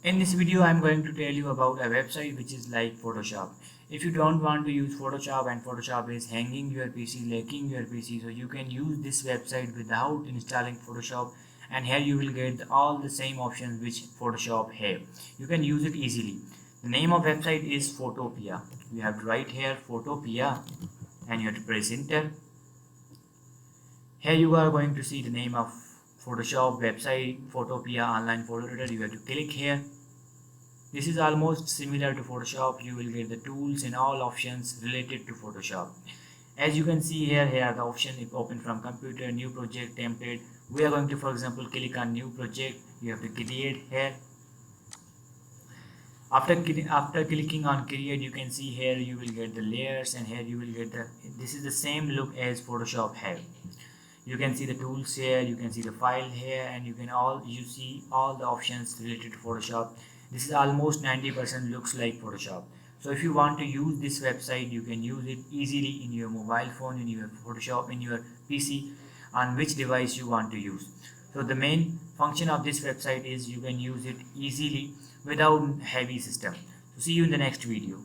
In this video, I'm going to tell you about a website which is like Photoshop. If you don't want to use Photoshop and Photoshop is hanging your PC, lacking your PC, so you can use this website without installing Photoshop, and here you will get all the same options which Photoshop have. You can use it easily. The name of website is Photopea. You have to write here Photopea and you have to press enter. Here you are going to see the name of Photoshop website, Photopea online photo editor. You have to click here. This is almost similar to Photoshop. You will get the tools and all options related to Photoshop. As you can see here are the options. If open from computer, new project, template. We are going to, for example, click on new project. You have to create here. After clicking on create, you can see here you will get the layers, and here you will get this is the same look as Photoshop have. You can see the tools here, you can see the file here, and you see all the options related to Photoshop. This is almost 90% looks like Photoshop. So if you want to use this website, you can use it easily in your mobile phone, in your Photoshop, in your PC, on which device you want to use. So the main function of this website is you can use it easily without heavy system. So see you in the next video.